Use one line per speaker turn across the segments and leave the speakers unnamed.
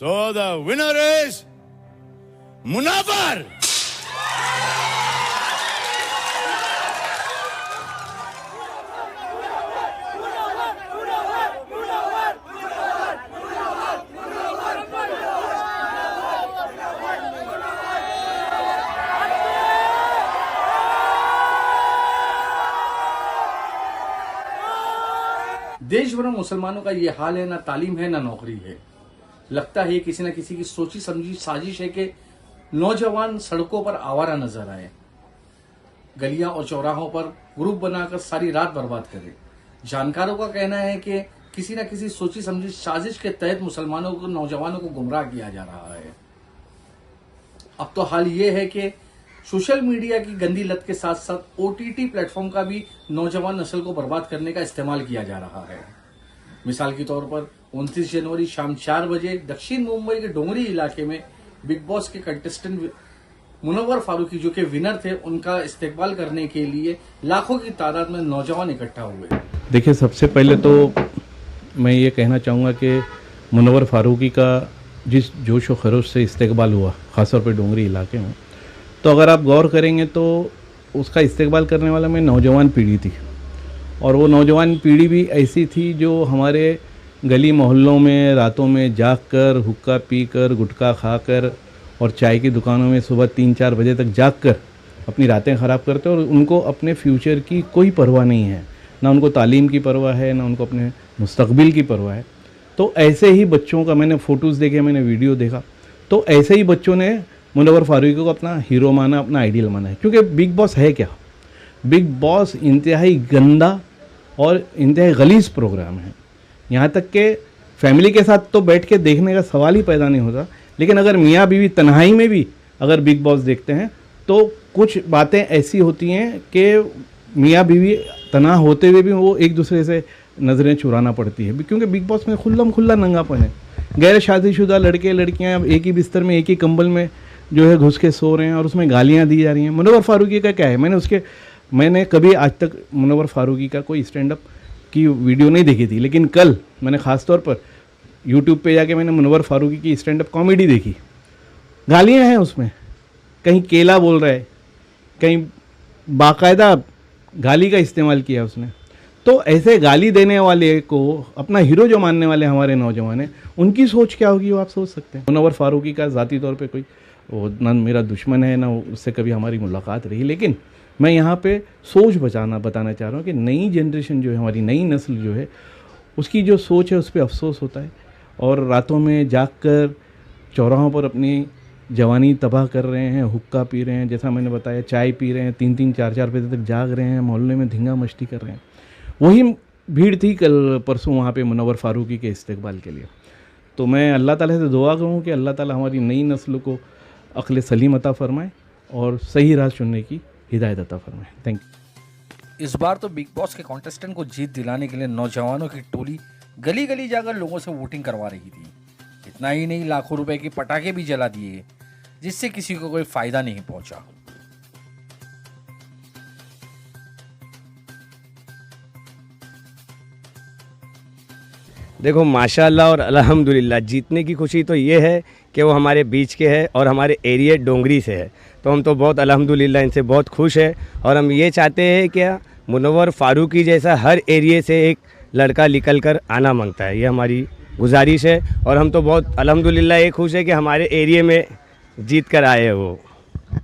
So the winner is Munawar.
देश भर में मुसलमानों का ये हाल है, ना तालीम है ना नौकरी है। लगता है किसी न किसी की सोची समझी साजिश है कि नौजवान सड़कों पर आवारा नजर आए, गलियां और चौराहों पर ग्रुप बनाकर सारी रात बर्बाद करें। जानकारों का कहना है कि किसी न किसी सोची समझी साजिश के तहत मुसलमानों को, नौजवानों को गुमराह किया जा रहा है। अब तो हाल ये है कि सोशल मीडिया की गंदी लत के साथ साथ ओटीटी प्लेटफॉर्म का भी नौजवान नस्ल को बर्बाद करने का इस्तेमाल किया जा रहा है। मिसाल के तौर पर 29 जनवरी शाम 4 बजे दक्षिण मुंबई के डोंगरी इलाके में बिग बॉस के कंटेस्टेंट मुनव्वर फारूकी, जो कि विनर थे, उनका इस्तेकबाल करने के लिए लाखों की तादाद में नौजवान इकट्ठा हुए।
देखिए, सबसे पहले तो मैं ये कहना चाहूँगा कि मुनव्वर फारूकी का जिस जोश व खरोश से इस्तेकबाल हुआ, ख़ासतौर पर डोंगरी इलाके में, तो अगर आप गौर करेंगे तो उसका इस्तेकबाल करने वाला में नौजवान पीढ़ी थी। और वो नौजवान पीढ़ी भी ऐसी थी जो हमारे गली मोहल्लों में रातों में जाग कर, हुक्का पी कर, गुटखा खाकर और चाय की दुकानों में सुबह 3-4 बजे तक जाग कर अपनी रातें ख़राब करते, और उनको अपने फ्यूचर की कोई परवाह नहीं है, ना उनको तालीम की परवाह है, ना उनको अपने मुस्तकबिल की परवाह है। तो ऐसे ही बच्चों का मैंने फ़ोटोज़ देखे, मैंने वीडियो देखा, तो ऐसे ही बच्चों ने मुनव्वर फारूकी को अपना हीरो माना, अपना आइडियल माना है। क्योंकि बिग बॉस है क्या? बिग बॉस इंतहाई गंदा और इंतहाई गलीज़ प्रोग्राम है। यहाँ तक कि फैमिली के साथ तो बैठ के देखने का सवाल ही पैदा नहीं होता, लेकिन अगर मियाँ बीवी तन्हाई में भी अगर बिग बॉस देखते हैं तो कुछ बातें ऐसी होती हैं कि मियाँ बीवी तन्हा होते हुए भी वो एक दूसरे से नज़रें चुराना पड़ती है, क्योंकि बिग बॉस में खुल्ला नंगापन है। गैर शादीशुदा लड़के लड़कियाँ एक ही बिस्तर में, एक ही कंबल में जो है घुस के सो रहे हैं और उसमें गालियाँ दी जा रही हैं। मुनव्वर फारूकी का क्या है? मैंने कभी आज तक मुनव्वर फारूकी का कोई स्टैंड अप की वीडियो नहीं देखी थी, लेकिन कल मैंने ख़ास तौर पर यूट्यूब पे जाके मैंने मुनव्वर फारूकी की स्टैंड अप कॉमेडी देखी। गालियाँ हैं उसमें, कहीं केला बोल रहा है, कहीं बाकायदा गाली का इस्तेमाल किया उसने। तो ऐसे गाली देने वाले को अपना हीरो जो मानने वाले हमारे नौजवान हैं, उनकी सोच क्या होगी वो आप सोच सकते हैं। मुनव्वर फारूकी का ज़ाती तौर पे कोई वो ना मेरा दुश्मन है, ना उससे कभी हमारी मुलाकात रही, लेकिन मैं यहाँ पे सोच बताना चाह रहा हूँ कि नई जनरेशन जो है, हमारी नई नस्ल जो है, उसकी जो सोच है उस पर अफसोस होता है। और रातों में जाग कर चौराहों पर अपनी जवानी तबाह कर रहे हैं, हुक्का पी रहे हैं, जैसा मैंने बताया, चाय पी रहे हैं, 3-3, 4-4 बजे तक जाग रहे हैं, मोहल्ले में धींगा मस्ती कर रहे हैं। वही भीड़ थी कल परसों वहाँ पे मुनव्वर फारूकी के इस्तेकबाल के लिए। तो मैं अल्लाह ताला से दुआ करूँ कि अल्लाह ताला हमारी नई नस्ल को अक्ल सलीम अता फरमाए और सही राह चुनने की हिदायत अता फरमाए। Thank you.
इस बार तो बिग बॉस के कॉन्टेस्टेंट को जीत दिलाने के लिए नौजवानों की टोली गली गली जाकर लोगों से वोटिंग करवा रही थी। इतना ही नहीं, लाखों रुपए के पटाखे भी जला दिए, जिससे किसी को कोई फायदा नहीं पहुंचा।
देखो, माशाल्लाह और अल्हम्दुलिल्लाह, जीतने की खुशी तो ये है कि वो हमारे बीच के है और हमारे एरिया डोंगरी से है, तो हम तो बहुत अल्हम्दुलिल्लाह इनसे बहुत खुश है। और हम ये चाहते हैं कि मुनव्वर फारूकी जैसा हर एरिया से एक लड़का निकल कर आना मांगता है, ये हमारी गुजारिश है। और हम तो बहुत अल्हम्दुलिल्लाह ये खुश है कि हमारे एरिया में जीत कर आए हैं वो।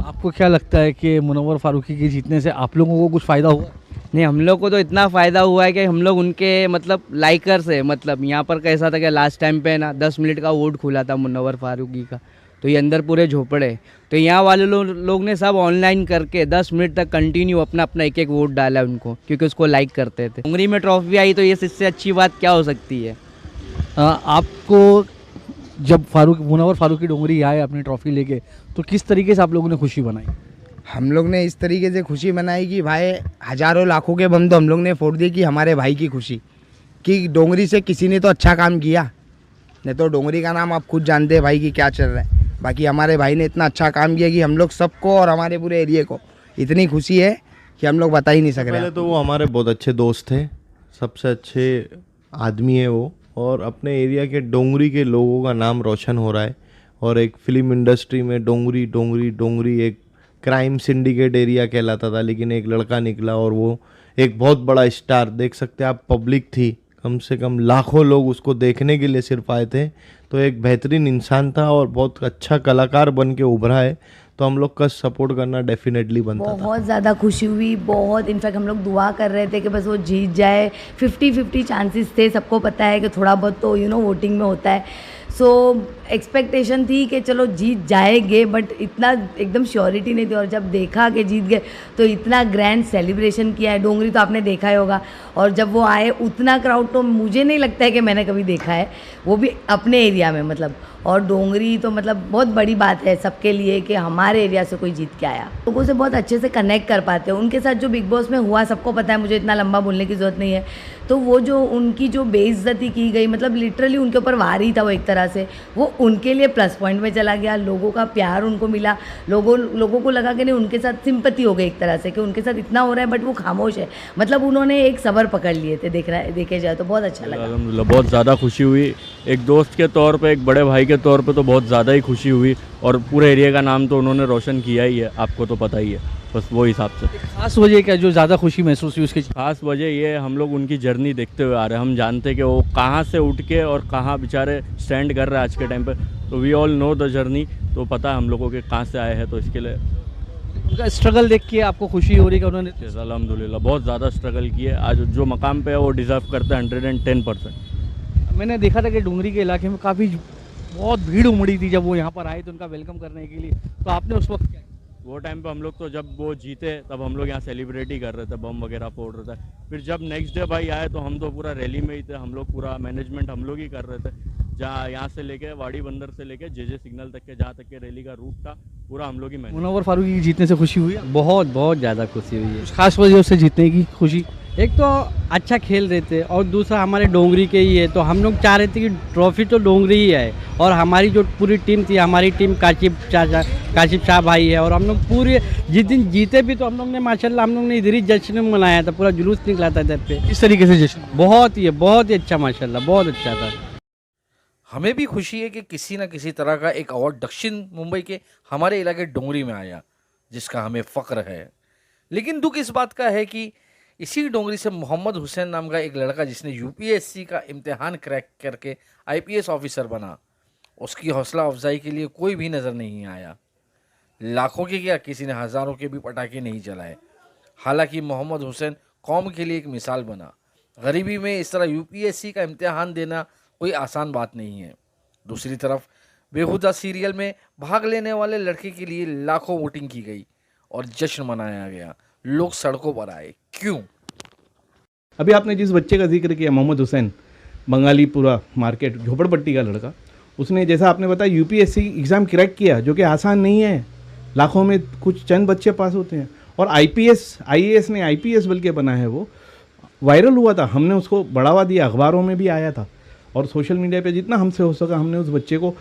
आपको क्या लगता है कि मुनव्वर फारूकी के जीतने से आप लोगों को कुछ फ़ायदा हुआ?
नहीं, हम लोग को तो इतना फ़ायदा हुआ है कि हम लोग उनके मतलब लाइकर्स है। मतलब यहाँ पर कैसा था कि लास्ट टाइम पे ना 10 मिनट का वोट खुला था मुनव्वर फारूकी का, तो ये अंदर पूरे झोपड़े, तो यहाँ वाले लोग ने सब ऑनलाइन करके 10 मिनट तक कंटिन्यू अपना एक एक वोट डाला उनको, क्योंकि उसको लाइक करते थे। डोंगरी में ट्रॉफी आई तो ये इससे अच्छी बात क्या हो सकती है।
आपको जब मुनव्वर फारूकी डोंगरी आए अपनी ट्रॉफी लेके, तो किस तरीके से आप लोगों ने खुशी बनाई?
हम लोग ने इस तरीके से खुशी मनाई कि भाई हज़ारों लाखों के बम तो हम लोग ने फोड़ दिए कि हमारे भाई की खुशी, कि डोंगरी से किसी ने तो अच्छा काम किया। नहीं तो डोंगरी का नाम आप खुद जानते हैं भाई कि क्या चल रहा है। बाकी हमारे भाई ने इतना अच्छा काम किया कि हम लोग सबको और हमारे पूरे एरिया को इतनी खुशी है कि हम लोग बता ही नहीं सक रहे।
पहले तो वो हमारे बहुत अच्छे दोस्त थे, सबसे अच्छे आदमी है वो, और अपने एरिया के डोंगरी के लोगों का नाम रोशन हो रहा है। और एक फिल्म इंडस्ट्री में डोंगरी डोंगरी डोंगरी एक क्राइम सिंडिकेट एरिया कहलाता था, लेकिन एक लड़का निकला और वो एक बहुत बड़ा स्टार। देख सकते हैं आप, पब्लिक थी, कम से कम लाखों लोग उसको देखने के लिए सिर्फ आए थे। तो एक बेहतरीन इंसान था और बहुत अच्छा कलाकार बन के उभरा है, तो हम लोग का सपोर्ट करना डेफिनेटली बनता था।
बहुत ज़्यादा खुशी हुई, बहुत। इनफैक्ट हम लोग दुआ कर रहे थे कि बस वो जीत जाए। 50-50 चांसेस थे, सबको पता है कि थोड़ा बहुत तो वोटिंग में होता है। सो एक्सपेक्टेशन थी कि चलो जीत जाएंगे, बट इतना एकदम श्योरिटी नहीं थी। और जब देखा कि जीत गए तो इतना ग्रैंड सेलिब्रेशन किया है। डोंगरी तो आपने देखा ही होगा, और जब वो आए उतना क्राउड तो मुझे नहीं लगता है कि मैंने कभी देखा है, वो भी अपने एरिया में मतलब। और डोंगरी तो मतलब बहुत बड़ी बात है सबके लिए कि हमारे एरिया से कोई जीत के आया। लोगों से बहुत अच्छे से कनेक्ट कर पाते हैं। उनके साथ जो बिग बॉस में हुआ सबको पता है, मुझे इतना लंबा बोलने की ज़रूरत नहीं है। तो वो जो उनकी जो बेइज्जती की गई, मतलब लिटरली उनके ऊपर वार ही था वो एक तरह से, वो उनके लिए प्लस पॉइंट में चला गया। लोगों का प्यार उनको मिला, लोगों को लगा कि नहीं, उनके साथ सिंपैथी हो गई एक तरह से कि उनके साथ इतना हो रहा है बट वो खामोश है। मतलब उन्होंने एक सबर पकड़ लिए थे। देखे जाए तो बहुत अच्छा लगा।
अल्हम्दुलिल्लाह बहुत ज़्यादा खुशी हुई। एक दोस्त के तौर पे, एक बड़े भाई के तौर पे तो बहुत ज़्यादा ही खुशी हुई। और पूरे एरिया का नाम तो उन्होंने रोशन किया ही है, आपको तो पता ही है। बस वो हिसाब से
खास वजह क्या जो ज़्यादा खुशी महसूस हुई उसकी?
खास वजह ये, हम लोग उनकी जर्नी देखते हुए आ रहे हैं। हम जानते हैं कि वो कहाँ से उठ के और कहाँ बेचारे स्टैंड कर रहे हैं आज के टाइम पे। तो we all know the journey, तो पता है हम लोगों के कहाँ से आए हैं। तो इसके लिए
उनका स्ट्रगल देख के आपको खुशी हो रही है कि उन्होंने?
अल्हम्दुलिल्लाह बहुत ज़्यादा स्ट्रगल किए। आज जो मकाम पे है वो डिज़र्व करते हैं 110%।
मैंने देखा था कि डोंगरी के इलाके में काफ़ी बहुत भीड़ उमड़ी थी जब वो यहाँ पर आए तो उनका वेलकम करने के लिए। तो आपने उस वक्त क्या किया?
वो टाइम पे हम लोग तो जब वो जीते तब हम लोग यहाँ सेलिब्रेट ही कर रहे थे, बम वगैरह फोड़ रहे थे। फिर जब नेक्स्ट डे भाई आए तो हम तो पूरा रैली में ही थे। हम लोग पूरा मैनेजमेंट हम लोग ही कर रहे थे। जहाँ यहाँ से लेके वाड़ी बंदर से लेके जे सिग्नल तक के, जहाँ तक के रैली का रूट था, पूरा हम लोग ही मैनेज।
मुनव्वर फारूकी की जीतने से खुशी हुई?
बहुत बहुत ज़्यादा खुशी हुई है।
कुछ खास वजह उससे जीतने की खुशी?
एक तो अच्छा खेल रहे थे और दूसरा हमारे डोंगरी के ही है, तो हम लोग चाह रहे थे कि ट्रॉफी तो डोंगरी ही है। और हमारी जो पूरी टीम थी, हमारी टीम काशिफ शाह भाई है, और हम लोग पूरे जिस दिन जीते भी तो हम लोग ने माशाल्लाह हम लोग ने इधर ही जश्न मनाया था। पूरा जुलूस निकला था इधर पे।
इस तरीके से जश्न
बहुत ही अच्छा माशाल्लाह, बहुत अच्छा था।
हमें भी खुशी है कि किसी न किसी तरह का एक अवार्ड दक्षिण मुंबई के हमारे इलाके डोंगरी में आया, जिसका हमें फ़ख्र है। लेकिन दुख इस बात का है कि इसी डोंगरी से मोहम्मद हुसैन नाम का एक लड़का, जिसने यूपीएससी का इम्तिहान क्रैक करके आईपीएस ऑफिसर बना, उसकी हौसला अफजाई के लिए कोई भी नज़र नहीं आया। लाखों के क्या, किसी ने हज़ारों के भी पटाखे नहीं जलाए। हालांकि मोहम्मद हुसैन कौम के लिए एक मिसाल बना। गरीबी में इस तरह यूपीएससी का इम्तिहान देना कोई आसान बात नहीं है। दूसरी तरफ बेहुदा सीरियल में भाग लेने वाले लड़के के लिए लाखों वोटिंग की गई और जश्न मनाया गया। लोग सड़कों पर आए, क्यों?
अभी आपने जिस बच्चे का जिक्र किया, मोहम्मद हुसैन, बंगाली पूरा मार्केट झोपड़पट्टी का लड़का, उसने जैसा आपने बताया यूपीएससी एग्ज़ाम क्रैक किया, जो कि आसान नहीं है। लाखों में कुछ चंद बच्चे पास होते हैं। और आईएएस ने आईपीएस बल्कि बना है, वो वायरल हुआ था। हमने उसको बढ़ावा दिया, अखबारों में भी आया था, और सोशल मीडिया पे जितना हमसे हो सका हमने उस बच्चे को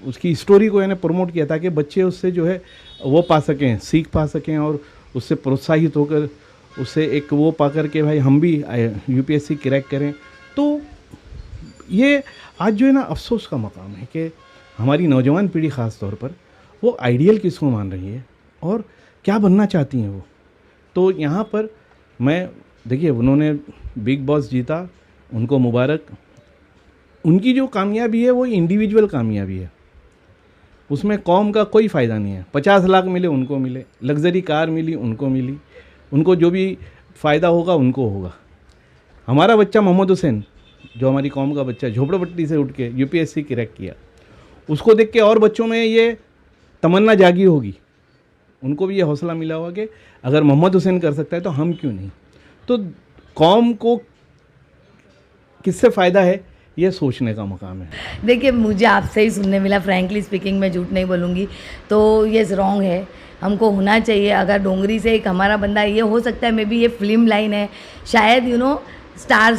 उसकी स्टोरी को यानी प्रमोट किया, ताकि बच्चे उससे जो है वो पा सकें, सीख पा सकें, और उससे प्रोत्साहित होकर उससे एक वो पा कर के भाई हम भी यूपीएससी क्रैक करें। तो ये आज जो है ना अफसोस का मकाम है कि हमारी नौजवान पीढ़ी ख़ास तौर पर वो आइडियल किसको मान रही है और क्या बनना चाहती हैं वो। तो यहाँ पर मैं देखिए, उन्होंने बिग बॉस जीता, उनको मुबारक। उनकी जो कामयाबी है वो इंडिविजुअल कामयाबी है, उसमें कौम का कोई फ़ायदा नहीं है। 50 लाख मिले उनको मिले, लग्जरी कार मिली उनको मिली, उनको जो भी फ़ायदा होगा उनको होगा। हमारा बच्चा मोहम्मद हुसैन, जो हमारी कौम का बच्चा झोपड़पट्टी से उठ के यूपीएससी क्रैक किया, उसको देख के और बच्चों में ये तमन्ना जागी होगी, उनको भी ये हौसला मिला होगा कि अगर मोहम्मद हुसैन कर सकता है तो हम क्यों नहीं। तो कौम को किससे फ़ायदा है ये सोचने का मकाम है।
देखिए, मुझे आपसे ही सुनने मिला, फ्रैंकली स्पीकिंग, मैं झूठ नहीं बोलूँगी, तो ये रॉन्ग है। हमको होना चाहिए, अगर डोंगरी से एक हमारा बंदा, ये हो सकता है मे बी ये फिल्म लाइन है, शायद स्टार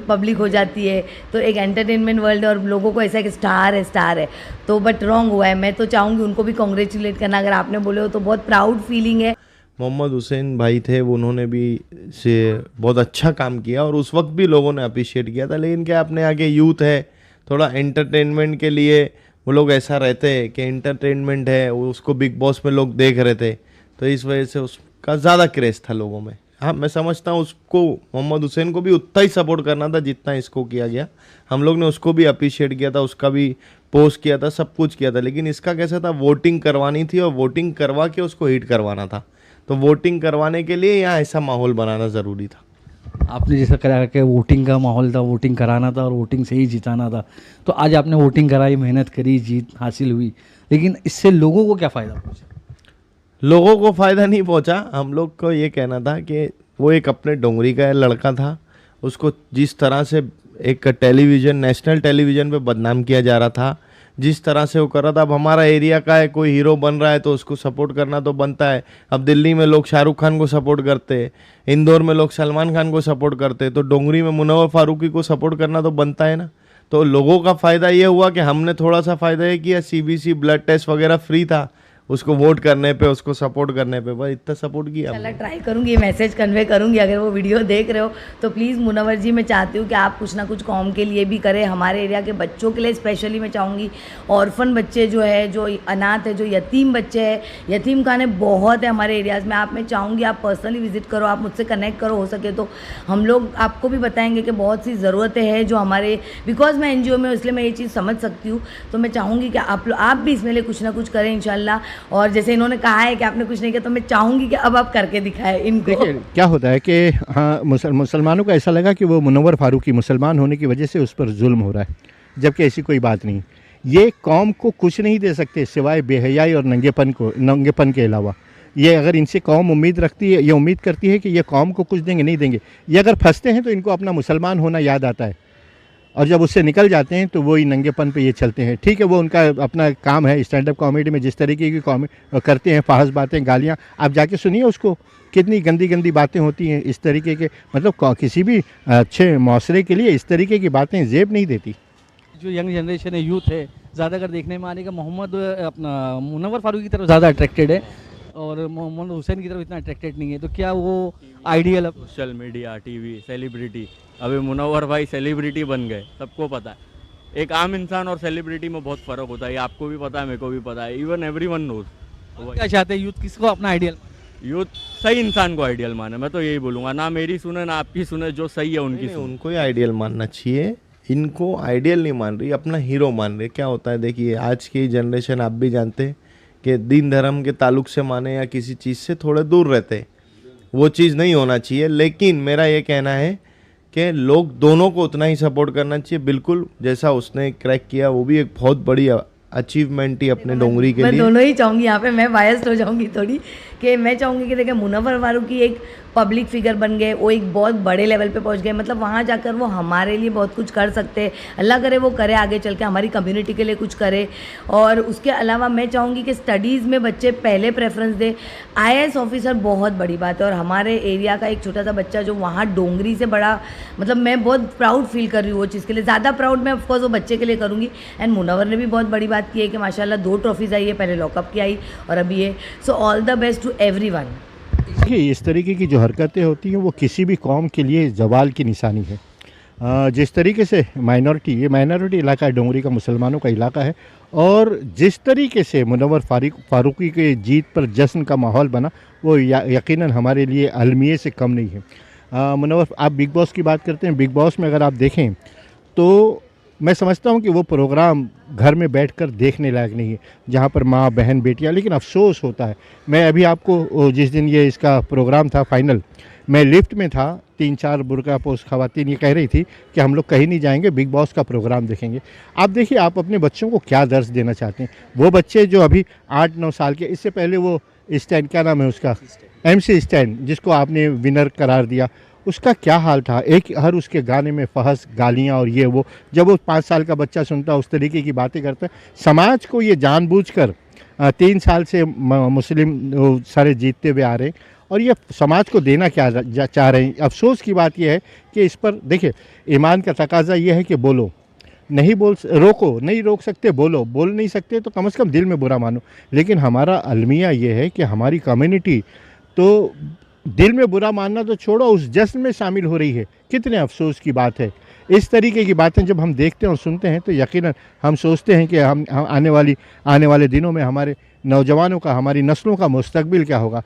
पब्लिक हो जाती है, तो एक एंटरटेनमेंट वर्ल्ड और लोगों को ऐसा है कि स्टार है, तो बट रॉन्ग हुआ है। मैं तो चाहूँगी उनको भी कॉन्ग्रेचुलेट करना। अगर आपने बोले हो तो बहुत प्राउड फीलिंग है।
मोहम्मद हुसैन भाई थे, वो उन्होंने भी से बहुत अच्छा काम किया और उस वक्त भी लोगों ने अप्रिशिएट किया था। लेकिन क्या अपने आगे यूथ है, थोड़ा एंटरटेनमेंट के लिए वो लोग ऐसा रहते हैं कि एंटरटेनमेंट है, वो उसको बिग बॉस में लोग देख रहे थे, तो इस वजह से उसका ज़्यादा क्रेज़ था लोगों में। हाँ, मैं समझता हूँ उसको, मोहम्मद हुसैन को भी उतना ही सपोर्ट करना था जितना इसको किया गया। हम लोग ने उसको भी अप्रिशिएट किया था, उसका भी पोस्ट किया था, सब कुछ किया था। लेकिन इसका कैसा था, वोटिंग करवानी थी और वोटिंग करवा के उसको हिट करवाना था। तो वोटिंग करवाने के लिए यहाँ ऐसा माहौल बनाना ज़रूरी था।
आपने जैसा करा कि वोटिंग का माहौल था, वोटिंग कराना था और वोटिंग से ही जिताना था, तो आज आपने वोटिंग कराई, मेहनत करी, जीत हासिल हुई, लेकिन इससे लोगों को क्या फ़ायदा पहुंचा?
लोगों को फ़ायदा नहीं पहुंचा। हम लोग को ये कहना था कि वो एक अपने डोंगरी का लड़का था, उसको जिस तरह से एक टेलीविज़न, नेशनल टेलीविज़न पे बदनाम किया जा रहा था, जिस तरह से वो कर रहा था। अब हमारा एरिया का है, कोई हीरो बन रहा है तो उसको सपोर्ट करना तो बनता है। अब दिल्ली में लोग शाहरुख खान को सपोर्ट करते, इंदौर में लोग सलमान खान को सपोर्ट करते, तो डोंगरी में मुनव्वर फारूकी को सपोर्ट करना तो बनता है ना। तो लोगों का फ़ायदा ये हुआ कि हमने थोड़ा सा फ़ायदा ये किया, CBC ब्लड टेस्ट वगैरह फ्री था, उसको वोट करने पे, उसको सपोर्ट करने पे, बस इतना सपोर्ट किया।
चला ट्राई करूँगी, मैसेज कन्वे करूँगी, अगर वो वीडियो देख रहे हो तो प्लीज़ मुनव्वर जी, मैं चाहती हूँ कि आप कुछ ना कुछ कौम के लिए भी करें, हमारे एरिया के बच्चों के लिए स्पेशली मैं चाहूँगी। ऑर्फन बच्चे जो है, जो अनाथ है, जो यतीम बच्चे हैं, यतीम खाने बहुत है हमारे एरियाज़ में। आप, मैं चाहूँगी आप पर्सनली विजिट करो, आप मुझसे कनेक्ट करो, हो सके तो हम लोग आपको भी बताएंगे कि बहुत सी ज़रूरतें हैं जो हमारे, बिकॉज मैं NGO में, इसलिए मैं ये चीज़ समझ सकती हूँ। तो मैं चाहूँगी कि आप भी इसमें लिए कुछ ना कुछ करें इंशाल्लाह। और जैसे इन्होंने कहा है कि आपने कुछ नहीं किया, तो मैं चाहूँगी कि अब आप करके दिखाएं इनको।
देखिए क्या होता है कि हाँ, मुसलमानों को ऐसा लगा कि वो मुनव्वर फारूकी मुसलमान होने की वजह से उस पर जुल्म हो रहा है, जबकि ऐसी कोई बात नहीं। ये कौम को कुछ नहीं दे सकते सिवाय बेहयाई और नंगेपन के अलावा। ये अगर इनसे कौम उम्मीद रखती है, ये उम्मीद करती है कि ये कौम को कुछ देंगे, नहीं देंगे। ये अगर फंसते हैं तो इनको अपना मुसलमान होना याद आता है, और जब उससे निकल जाते हैं तो वही नंगेपन पे ये चलते हैं। ठीक है, वो उनका अपना काम है, स्टैंड अप कॉमेडी में जिस तरीके की कॉमेडी करते हैं, फाहश बातें, गालियाँ, आप जाके सुनिए उसको, कितनी गंदी गंदी बातें होती हैं इस तरीके के। मतलब किसी भी अच्छे माशरे के लिए इस तरीके की बातें जेब नहीं देती।
जो यंग जनरेशन है, यूथ है, ज़्यादातर देखने में आ रही है कि मोहम्मद अपना मुनव्वर फारूकी की तरफ ज़्यादा अट्रैक्टेड है और मोहम्मद हुसैन की तरफ इतना अट्रैक्टेड नहीं है। तो क्या वो ideal,
social media, TV, celebrity, अभी मुनव्वर भाई सेलिब्रिटी बन गए, सबको पता है। एक आम इंसान और सेलिब्रिटी में बहुत फ़र्क होता है, ये आपको भी पता है, मेरे को भी पता है, इवन एवरीवन नोज।
क्या चाहते हैं यूथ, किसको अपना आइडियल?
यूथ सही इंसान को आइडियल माने, मैं तो यही बोलूँगा, ना मेरी सुने ना आपकी सुने, जो सही है उनकी सुने।
उनको ही आइडियल मानना चाहिए, इनको आइडियल नहीं मान रही, अपना हीरो मान रही। क्या होता है, देखिए आज की जनरेशन, आप भी जानते हैं कि दीन धर्म के ताल्लुक से माने या किसी चीज़ से थोड़े दूर रहते, वो चीज़ नहीं होना चाहिए। लेकिन मेरा ये कहना है कि लोग दोनों को उतना ही सपोर्ट करना चाहिए। बिल्कुल जैसा उसने क्रैक किया, वो भी एक बहुत बड़ी अचीवमेंट ही अपने डोंगरी के लिए।
मैं दोनों ही चाहूँगी, यहाँ पे मैं बायस्ड हो जाऊँगी थोड़ी, कि मैं चाहूँगी कि देखिए मुनव्वर फारूकी एक पब्लिक फिगर बन गए, वो एक बहुत बड़े लेवल पे पहुँच गए, मतलब वहाँ जाकर वो हमारे लिए बहुत कुछ कर सकते हैं। अल्लाह करे वो करे आगे चल के, हमारी कम्युनिटी के लिए कुछ करे। और उसके अलावा मैं चाहूँगी कि स्टडीज़ में बच्चे पहले प्रेफरेंस दे। IAS ऑफिसर बहुत बड़ी बात है, और हमारे एरिया का एक छोटा सा बच्चा जो वहाँ डोंगरी से बड़ा, मतलब मैं बहुत प्राउड फील कर रही हूँ वो चीज़ के लिए। ज़्यादा प्राउड मैं ऑफकोर्स वो बच्चे के लिए करूँगी। एंड मुनव्वर ने भी बहुत बड़ी बात की है कि माशाल्लाह 2 ट्रॉफीज़ आई है, पहले लॉकअप की आई और अभी ये। So all the best to everyone.
देखिए इस तरीके की जो हरकतें होती हैं वो किसी भी कौम के लिए जवाल की निशानी है। जिस तरीके से ये माइनॉरिटी इलाका है, डोंगरी का मुसलमानों का इलाका है, और जिस तरीके से मुनव्वर फारूकी के जीत पर जश्न का माहौल बना, वो यकीनन हमारे लिए अलमिये से कम नहीं है। मुनव्वर, आप बिग बॉस की बात करते हैं, बिग बॉस में अगर आप देखें तो मैं समझता हूं कि वो प्रोग्राम घर में बैठकर देखने लायक नहीं है, जहां पर माँ, बहन, बेटियां, लेकिन अफसोस होता है। मैं अभी आपको, जिस दिन ये इसका प्रोग्राम था फाइनल, मैं लिफ्ट में था, 3-4 बुर्का पोस्ट खवातीन ये कह रही थी कि हम लोग कहीं नहीं जाएंगे, बिग बॉस का प्रोग्राम देखेंगे। आप देखिए, आप अपने बच्चों को क्या दर्स देना चाहते हैं। वो बच्चे जो अभी 8-9 साल के, इससे पहले वो स्टैंड, क्या नाम है उसका, MC स्टैंड, जिसको आपने विनर करार दिया, उसका क्या हाल था। एक हर उसके गाने में फहस, गालियाँ और ये वो, जब वो 5 साल का बच्चा सुनता उस तरीके की बातें करता है। समाज को ये जानबूझकर 3 साल से मुस्लिम सारे जीतते हुए आ रहे हैं, और ये समाज को देना क्या चाह रहे हैं। अफसोस की बात यह है कि इस पर देखिए, ईमान का तकाजा ये है कि बोलो, नहीं रोको, नहीं रोक सकते, बोल नहीं सकते तो कम से कम दिल में बुरा मानो। लेकिन हमारा अलमिया ये है कि हमारी कम्युनिटी तो दिल में बुरा मानना तो छोड़ो, उस जश्न में शामिल हो रही है। कितने अफसोस की बात है। इस तरीके की बातें जब हम देखते हैं और सुनते हैं तो यकीनन हम सोचते हैं कि हम आने वाले दिनों में हमारे नौजवानों का, हमारी नस्लों का मुस्तकबिल क्या होगा।